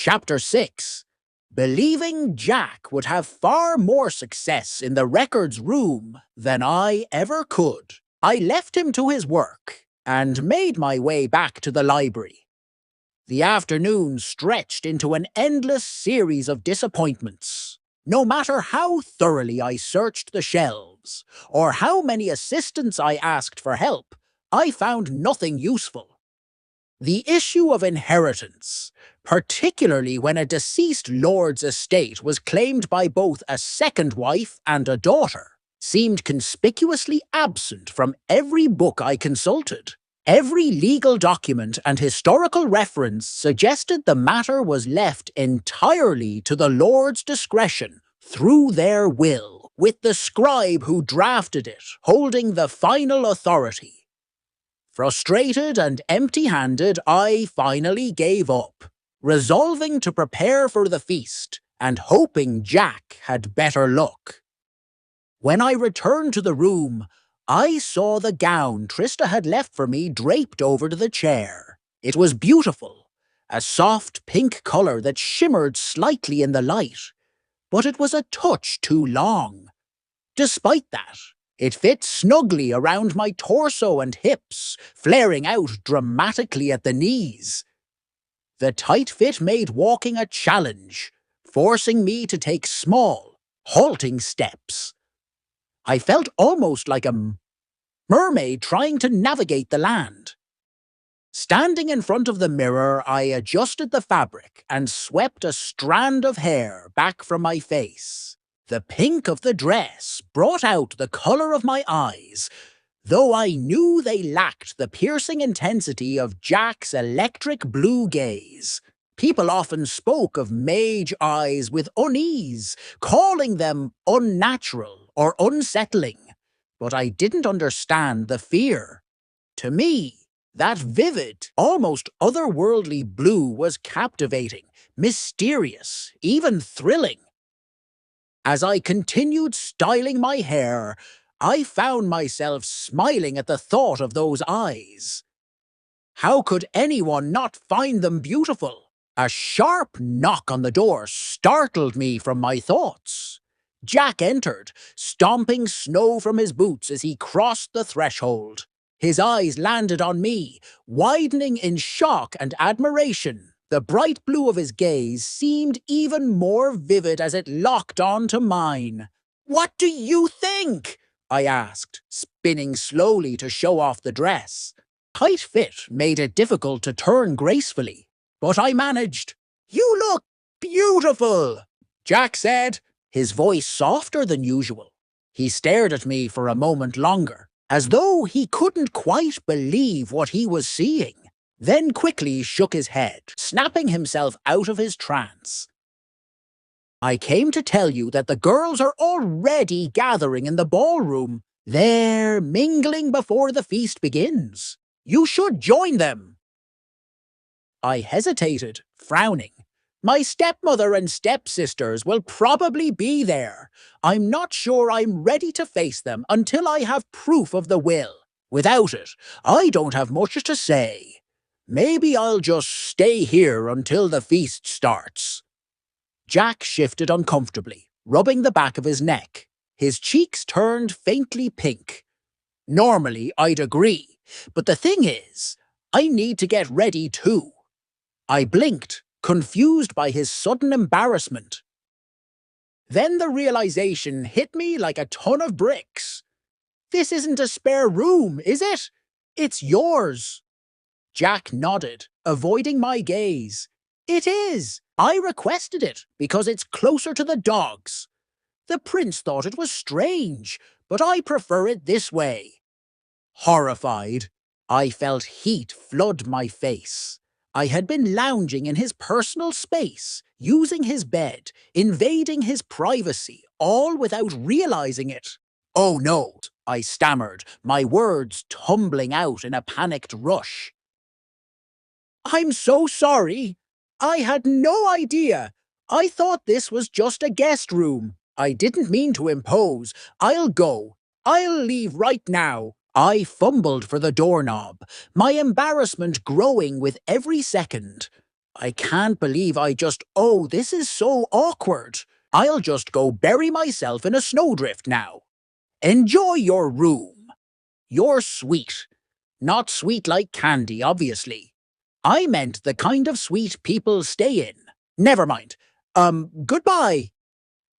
Chapter 6. Believing Jack would have far more success in the records room than I ever could, I left him to his work and made my way back to the library. The afternoon stretched into an endless series of disappointments. No matter how thoroughly I searched the shelves, or how many assistants I asked for help, I found nothing useful. The issue of inheritance, particularly when a deceased lord's estate was claimed by both a second wife and a daughter, seemed conspicuously absent from every book I consulted. Every legal document and historical reference suggested the matter was left entirely to the lord's discretion through their will, with the scribe who drafted it holding the final authority. Frustrated and empty-handed, I finally gave up, resolving to prepare for the feast and hoping Jack had better luck. When I returned to the room, I saw the gown Trista had left for me draped over to the chair. It was beautiful, a soft pink colour that shimmered slightly in the light, but it was a touch too long. Despite that, it fit snugly around my torso and hips, flaring out dramatically at the knees. The tight fit made walking a challenge, forcing me to take small, halting steps. I felt almost like a mermaid trying to navigate the land. Standing in front of the mirror, I adjusted the fabric and swept a strand of hair back from my face. The pink of the dress brought out the colour of my eyes, though I knew they lacked the piercing intensity of Jack's electric blue gaze. People often spoke of mage eyes with unease, calling them unnatural or unsettling, but I didn't understand the fear. To me, that vivid, almost otherworldly blue was captivating, mysterious, even thrilling. As I continued styling my hair, I found myself smiling at the thought of those eyes. How could anyone not find them beautiful? A sharp knock on the door startled me from my thoughts. Jack entered, stomping snow from his boots as he crossed the threshold. His eyes landed on me, widening in shock and admiration. The bright blue of his gaze seemed even more vivid as it locked onto mine. "What do you think?" I asked, spinning slowly to show off the dress. Tight fit made it difficult to turn gracefully, but I managed. "You look beautiful," Jack said, his voice softer than usual. He stared at me for a moment longer, as though he couldn't quite believe what he was seeing, then quickly shook his head, snapping himself out of his trance. "I came to tell you that the girls are already gathering in the ballroom. They're mingling before the feast begins. You should join them." I hesitated, frowning. My stepmother and stepsisters will probably be there. I'm not sure I'm ready to face them until I have proof of the will. Without it, I don't have much to say. Maybe I'll just stay here until the feast starts. Jack shifted uncomfortably, rubbing the back of his neck. His cheeks turned faintly pink. Normally, I'd agree, but the thing is, I need to get ready too. I blinked, confused by his sudden embarrassment. Then the realization hit me like a ton of bricks. "This isn't a spare room, is it? It's yours." Jack nodded, avoiding my gaze. "It is. I requested it because it's closer to the dogs. The prince thought it was strange, but I prefer it this way." Horrified, I felt heat flood my face. I had been lounging in his personal space, using his bed, invading his privacy, all without realizing it. "Oh no," I stammered, my words tumbling out in a panicked rush. "I'm so sorry. I had no idea. I thought this was just a guest room. I didn't mean to impose. I'll go. I'll leave right now." I fumbled for the doorknob, my embarrassment growing with every second. I can't believe this is so awkward. I'll just go bury myself in a snowdrift now. Enjoy your room. You're sweet. Not sweet like candy, obviously. I meant the kind of sweet people stay in. Never mind. Goodbye.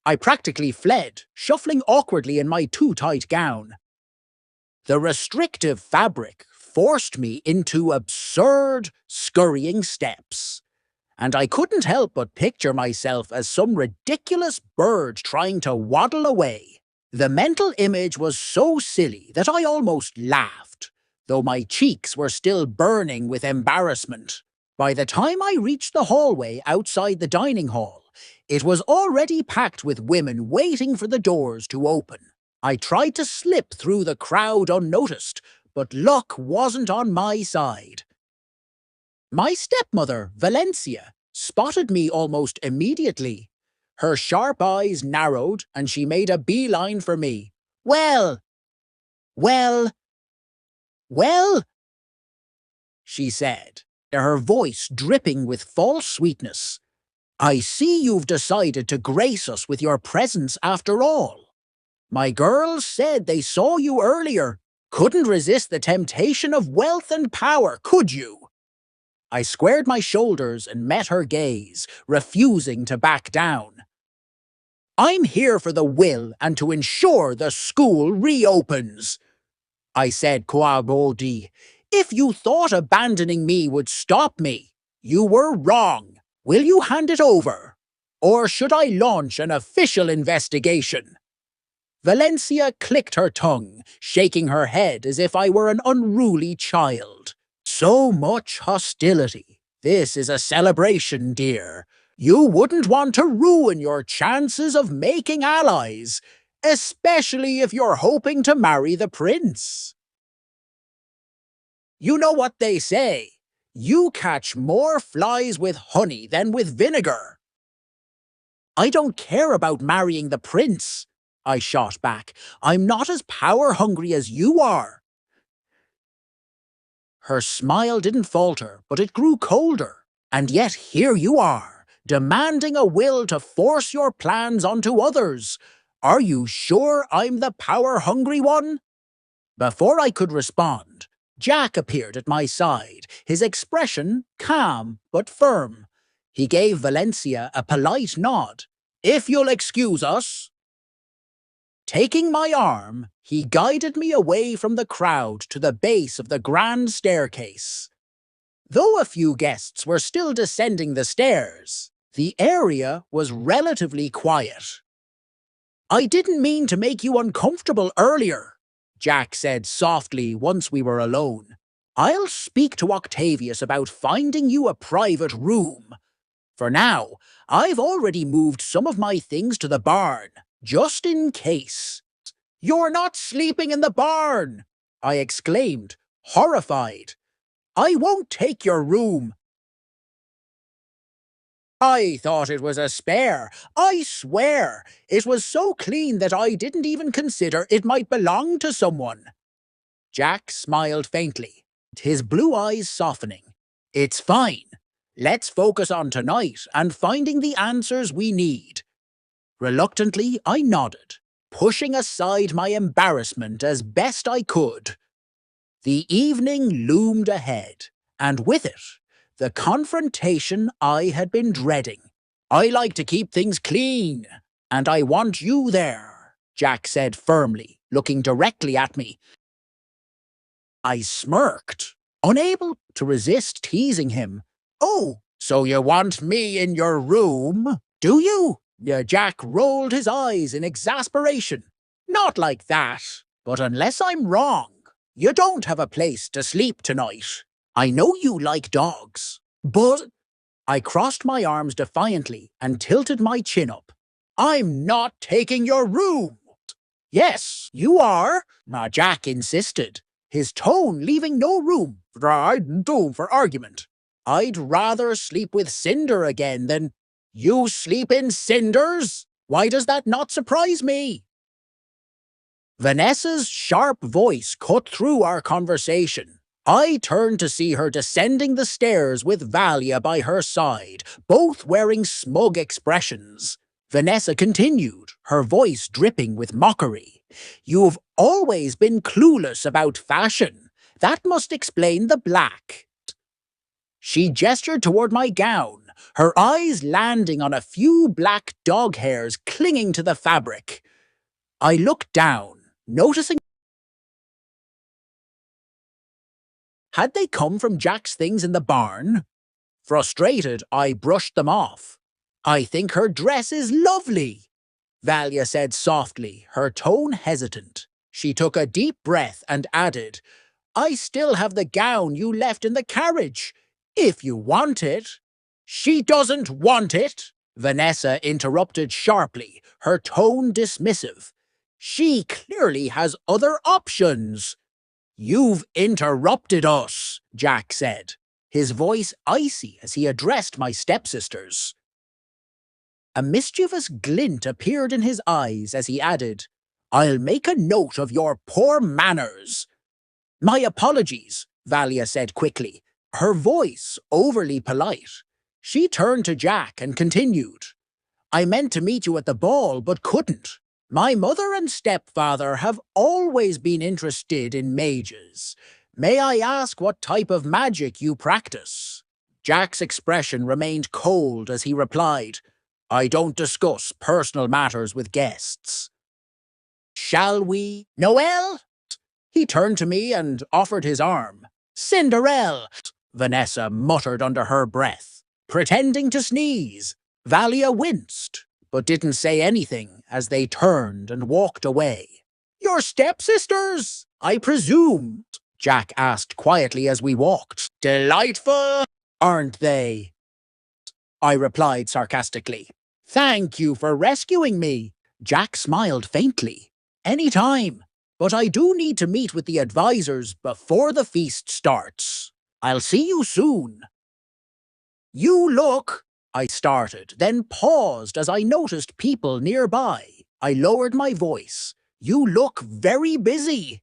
I practically fled, shuffling awkwardly in my too tight gown. The restrictive fabric forced me into absurd, scurrying steps, and I couldn't help but picture myself as some ridiculous bird trying to waddle away. The mental image was so silly that I almost laughed, though my cheeks were still burning with embarrassment. By the time I reached the hallway outside the dining hall, it was already packed with women waiting for the doors to open. I tried to slip through the crowd unnoticed, but luck wasn't on my side. My stepmother, Valencia, spotted me almost immediately. Her sharp eyes narrowed and she made a beeline for me. Well, she said, her voice dripping with false sweetness. I see you've decided to grace us with your presence after all. My girls said they saw you earlier. Couldn't resist the temptation of wealth and power, could you? I squared my shoulders and met her gaze, refusing to back down. I'm here for the will and to ensure the school reopens, I said coaboldi. If you thought abandoning me would stop me, you were wrong. Will you hand it over? Or should I launch an official investigation? Valencia clicked her tongue, shaking her head as if I were an unruly child. So much hostility. This is a celebration, dear. You wouldn't want to ruin your chances of making allies, especially if you're hoping to marry the prince. You know what they say. You catch more flies with honey than with vinegar. I don't care about marrying the prince, I shot back. I'm not as power-hungry as you are. Her smile didn't falter, but it grew colder. And yet here you are, demanding a will to force your plans onto others. Are you sure I'm the power-hungry one? Before I could respond, Jack appeared at my side, his expression calm but firm. He gave Valencia a polite nod. If you'll excuse us. Taking my arm, he guided me away from the crowd to the base of the grand staircase. Though a few guests were still descending the stairs, the area was relatively quiet. I didn't mean to make you uncomfortable earlier, Jack said softly once we were alone. I'll speak to Octavius about finding you a private room. For now, I've already moved some of my things to the barn, just in case. You're not sleeping in the barn, I exclaimed, horrified. I won't take your room. I thought it was a spare. I swear, it was so clean that I didn't even consider it might belong to someone. Jack smiled faintly, his blue eyes softening. It's fine. Let's focus on tonight and finding the answers we need. Reluctantly, I nodded, pushing aside my embarrassment as best I could. The evening loomed ahead, and with it, the confrontation I had been dreading. I like to keep things clean, and I want you there, Jack said firmly, looking directly at me. I smirked, unable to resist teasing him. Oh, so you want me in your room, do you? Jack rolled his eyes in exasperation. Not like that, but unless I'm wrong, you don't have a place to sleep tonight. I know you like dogs, but... I crossed my arms defiantly and tilted my chin up. I'm not taking your room. Yes, you are, Jack insisted, his tone leaving no room for argument. I'd rather sleep with Cinder again than... You sleep in cinders? Why does that not surprise me? Vanessa's sharp voice cut through our conversation. I turned to see her descending the stairs with Valia by her side, both wearing smug expressions. Vanessa continued, her voice dripping with mockery. You've always been clueless about fashion. That must explain the black. She gestured toward my gown, her eyes landing on a few black dog hairs clinging to the fabric. I looked down, noticing. Had they come from Jack's things in the barn? Frustrated, I brushed them off. I think her dress is lovely, Valia said softly, her tone hesitant. She took a deep breath and added, I still have the gown you left in the carriage, if you want it. She doesn't want it, Vanessa interrupted sharply, her tone dismissive. She clearly has other options. You've interrupted us, Jack said, his voice icy as he addressed my stepsisters. A mischievous glint appeared in his eyes as he added, I'll make a note of your poor manners. My apologies, Valia said quickly, her voice overly polite. She turned to Jack and continued, I meant to meet you at the ball, but couldn't. My mother and stepfather have always been interested in mages. May I ask what type of magic you practice? Jack's expression remained cold as he replied, I don't discuss personal matters with guests. Shall we? Noelle? He turned to me and offered his arm. Cinderelle, Vanessa muttered under her breath, pretending to sneeze. Valia winced, but didn't say anything as they turned and walked away. Your stepsisters, I presumed, Jack asked quietly as we walked. Delightful, aren't they? I replied sarcastically. Thank you for rescuing me. Jack smiled faintly. Any time, but I do need to meet with the advisors before the feast starts. I'll see you soon. You look, I started, then paused as I noticed people nearby. I lowered my voice. You look very busy.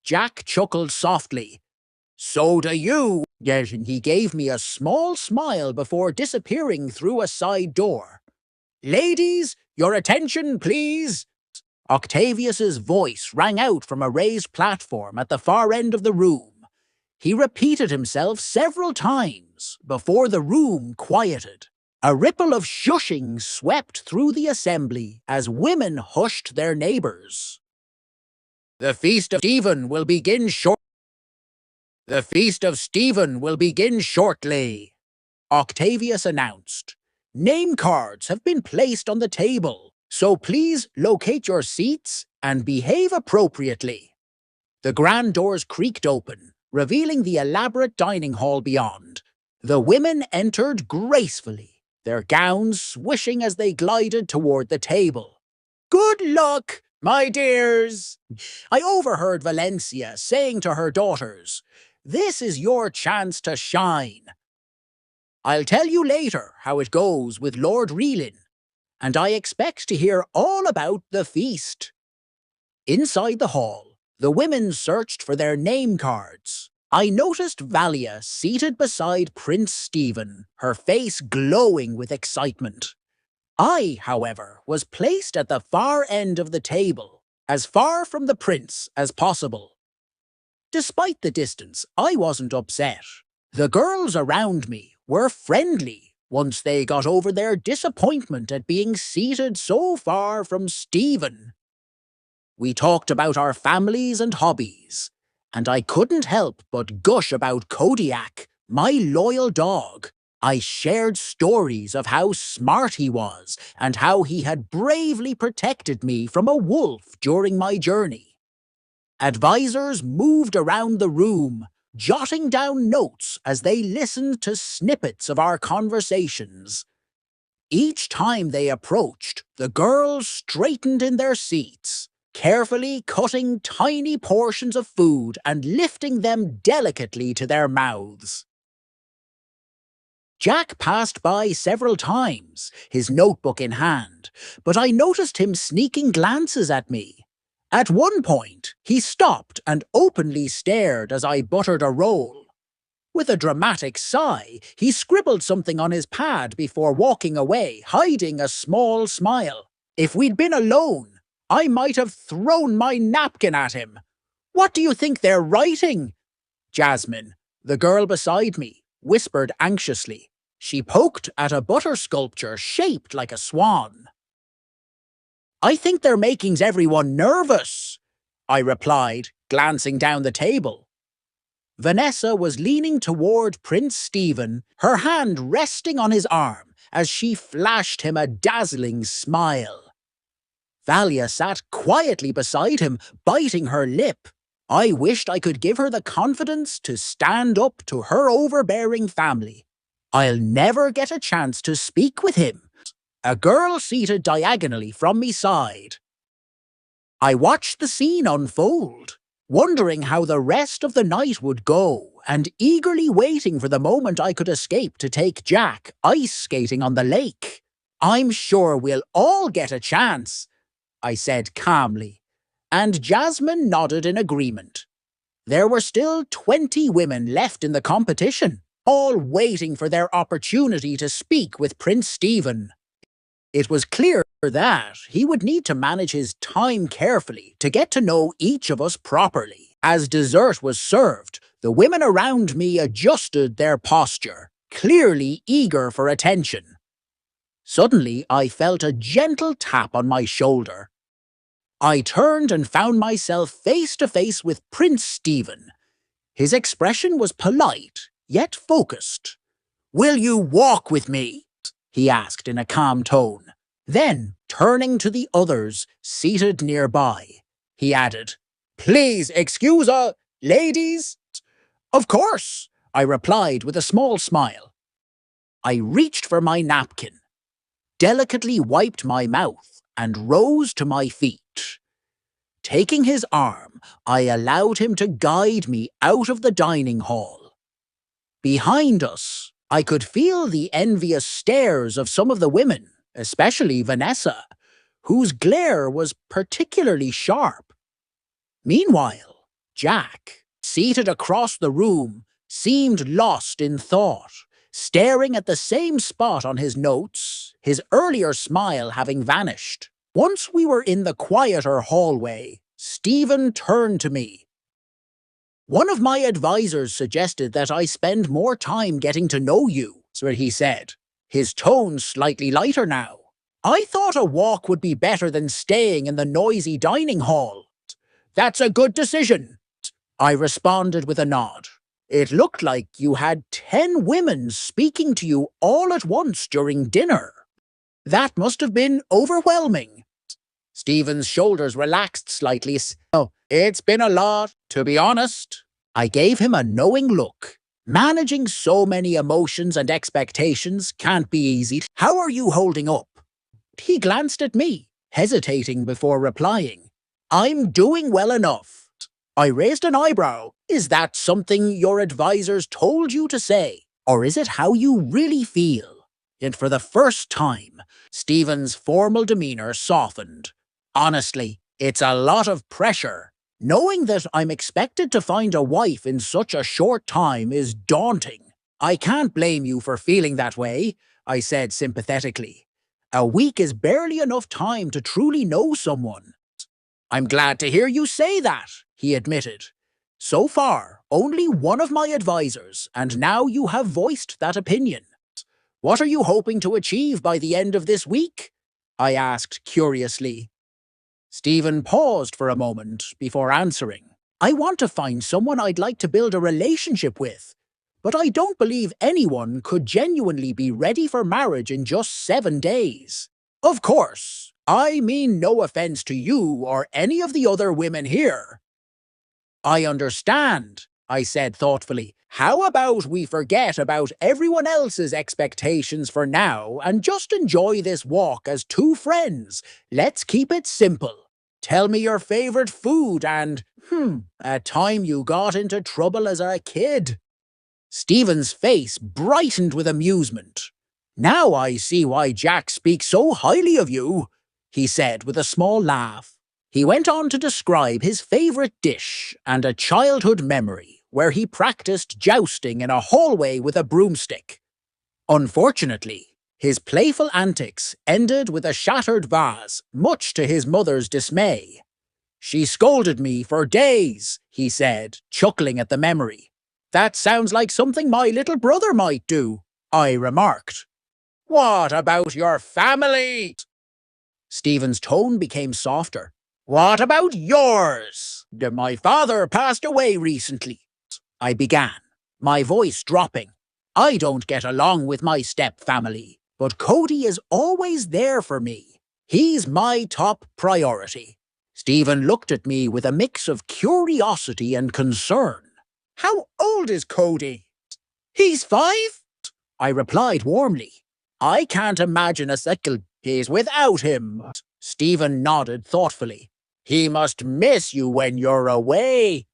Jack chuckled softly. So do you. Yet he gave me a small smile before disappearing through a side door. Ladies, your attention, please. Octavius's voice rang out from a raised platform at the far end of the room. He repeated himself several times before the room quieted. A ripple of shushing swept through the assembly as women hushed their neighbors. The Feast of Stephen will begin shortly, Octavius announced. Name cards have been placed on the table, so please locate your seats and behave appropriately. The grand doors creaked open, revealing the elaborate dining hall beyond. The women entered gracefully, their gowns swishing as they glided toward the table. Good luck, my dears! I overheard Valencia saying to her daughters, This is your chance to shine. I'll tell you later how it goes with Lord Reelin, and I expect to hear all about the feast. Inside the hall, the women searched for their name cards. I noticed Valia seated beside Prince Stephen, her face glowing with excitement. I, however, was placed at the far end of the table, as far from the prince as possible. Despite the distance, I wasn't upset. The girls around me were friendly once they got over their disappointment at being seated so far from Stephen. We talked about our families and hobbies, and I couldn't help but gush about Kodiak, my loyal dog. I shared stories of how smart he was and how he had bravely protected me from a wolf during my journey. Advisors moved around the room, jotting down notes as they listened to snippets of our conversations. Each time they approached, the girls straightened in their seats, carefully cutting tiny portions of food and lifting them delicately to their mouths. Jack passed by several times, his notebook in hand, but I noticed him sneaking glances at me. At one point, he stopped and openly stared as I buttered a roll. With a dramatic sigh, he scribbled something on his pad before walking away, hiding a small smile. If we'd been alone, I might have thrown my napkin at him. What do you think they're writing? Jasmine, the girl beside me, whispered anxiously. She poked at a butter sculpture shaped like a swan. I think they're making everyone nervous, I replied, glancing down the table. Vanessa was leaning toward Prince Stephen, her hand resting on his arm as she flashed him a dazzling smile. Valia sat quietly beside him, biting her lip. I wished I could give her the confidence to stand up to her overbearing family. I'll never get a chance to speak with him. A girl seated diagonally from me sighed. I watched the scene unfold, wondering how the rest of the night would go, and eagerly waiting for the moment I could escape to take Jack ice skating on the lake. I'm sure we'll all get a chance, I said calmly, and Jasmine nodded in agreement. There were still 20 women left in the competition, all waiting for their opportunity to speak with Prince Stephen. It was clear that he would need to manage his time carefully to get to know each of us properly. As dessert was served, the women around me adjusted their posture, clearly eager for attention. Suddenly, I felt a gentle tap on my shoulder. I turned and found myself face to face with Prince Stephen. His expression was polite, yet focused. "Will you walk with me?" he asked in a calm tone. Then, turning to the others seated nearby, he added, "Please excuse us, ladies." "Of course," I replied with a small smile. I reached for my napkin, delicately wiped my mouth, and rose to my feet. Taking his arm, I allowed him to guide me out of the dining hall. Behind us, I could feel the envious stares of some of the women, especially Vanessa, whose glare was particularly sharp. Meanwhile, Jack, seated across the room, seemed lost in thought, staring at the same spot on his notes, his earlier smile having vanished. Once we were in the quieter hallway, Stephen turned to me. "One of my advisors suggested that I spend more time getting to know you," he said, his tone slightly lighter now. "I thought a walk would be better than staying in the noisy dining hall." "That's a good decision," I responded with a nod. "It looked like you had 10 women speaking to you all at once during dinner. That must have been overwhelming." Stephen's shoulders relaxed slightly. "Oh, it's been a lot, to be honest." I gave him a knowing look. Managing so many emotions and expectations can't be easy. "How are you holding up?" He glanced at me, hesitating before replying. "I'm doing well enough." I raised an eyebrow. "Is that something your advisors told you to say? Or is it how you really feel?" And for the first time, Stephen's formal demeanor softened. "Honestly, it's a lot of pressure. Knowing that I'm expected to find a wife in such a short time is daunting." "I can't blame you for feeling that way," I said sympathetically. "A week is barely enough time to truly know someone." "I'm glad to hear you say that," he admitted. "So far, only one of my advisors, and now you have voiced that opinion. What are you hoping to achieve by the end of this week?" I asked curiously. Stephen paused for a moment before answering. "I want to find someone I'd like to build a relationship with, but I don't believe anyone could genuinely be ready for marriage in just 7 days. Of course, I mean no offense to you or any of the other women here." "I understand," I said thoughtfully. "How about we forget about everyone else's expectations for now and just enjoy this walk as 2 friends? Let's keep it simple. Tell me your favorite food and, a time you got into trouble as a kid." Stephen's face brightened with amusement. "Now I see why Jack speaks so highly of you," he said with a small laugh. He went on to describe his favourite dish and a childhood memory where he practiced jousting in a hallway with a broomstick. Unfortunately, his playful antics ended with a shattered vase, much to his mother's dismay. "She scolded me for days," he said, chuckling at the memory. "That sounds like something my little brother might do," I remarked. "What about your family?" Stephen's tone became softer. "What about yours? My father passed away recently," I began, my voice dropping. "I don't get along with my step-family, but Cody is always there for me. He's my top priority." Stephen looked at me with a mix of curiosity and concern. "How old is Cody?" "He's 5," I replied warmly. "I can't imagine a cycle days without him." Stephen nodded thoughtfully. "He must miss you when you're away."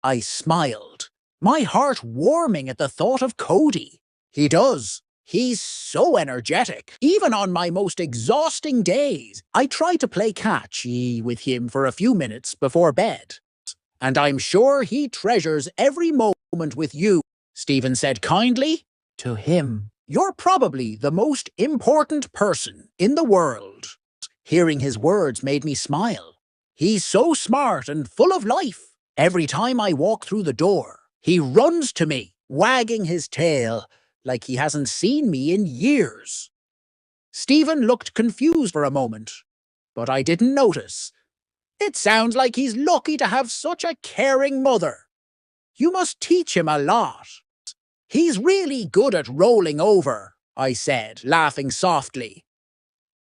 I smiled, my heart warming at the thought of Cody. "He does. He's so energetic. Even on my most exhausting days, I try to play catch with him for a few minutes before bed. And I'm sure he treasures every moment with you," Stephen said kindly. "To him, you're probably the most important person in the world." Hearing his words made me smile. He's so smart and full of life. Every time I walk through the door, he runs to me, wagging his tail, like he hasn't seen me in years. Stephen looked confused for a moment, but I didn't notice. "It sounds like he's lucky to have such a caring mother. You must teach him a lot." "He's really good at rolling over," I said, laughing softly.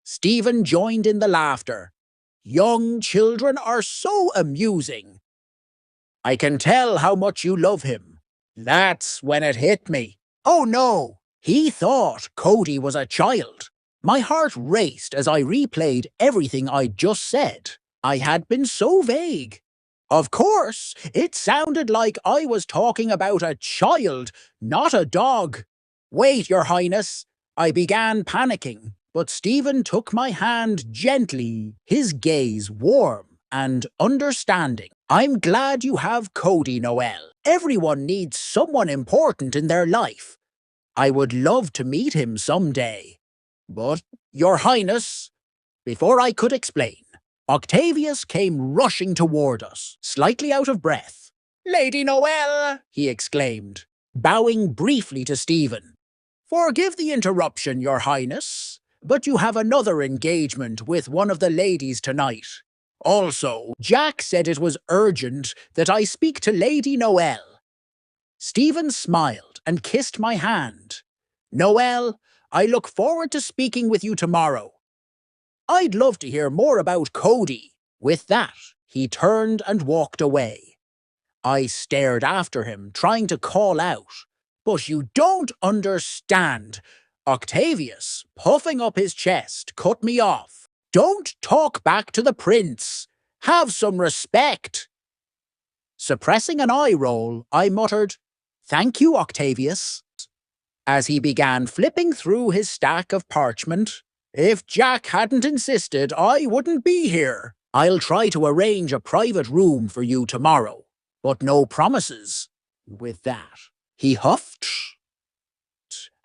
Stephen joined in the laughter. "Young children are so amusing." "I can tell how much you love him." That's when it hit me. Oh no! He thought Cody was a child. My heart raced as I replayed everything I'd just said. I had been so vague. Of course, it sounded like I was talking about a child, not a dog. "Wait, Your Highness." I began panicking, but Stephen took my hand gently, his gaze warm and understanding. "I'm glad you have Cody, Noel. Everyone needs someone important in their life. I would love to meet him someday. But, Your Highness..." Before I could explain, Octavius came rushing toward us, slightly out of breath. "Lady Noel!" he exclaimed, bowing briefly to Stephen. "Forgive the interruption, Your Highness, but you have another engagement with one of the ladies tonight. Also, Jack said it was urgent that I speak to Lady Noel." Stephen smiled and kissed my hand. "Noel, I look forward to speaking with you tomorrow. I'd love to hear more about Cody." With that, he turned and walked away. I stared after him, trying to call out. "But you don't understand." Octavius, puffing up his chest, cut me off. "Don't talk back to the prince. Have some respect." Suppressing an eye roll, I muttered, "Thank you, Octavius." As he began flipping through his stack of parchment, "If Jack hadn't insisted, I wouldn't be here. I'll try to arrange a private room for you tomorrow, but no promises." With that, he huffed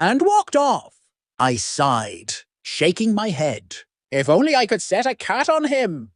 and walked off. I sighed, shaking my head. If only I could set a cat on him.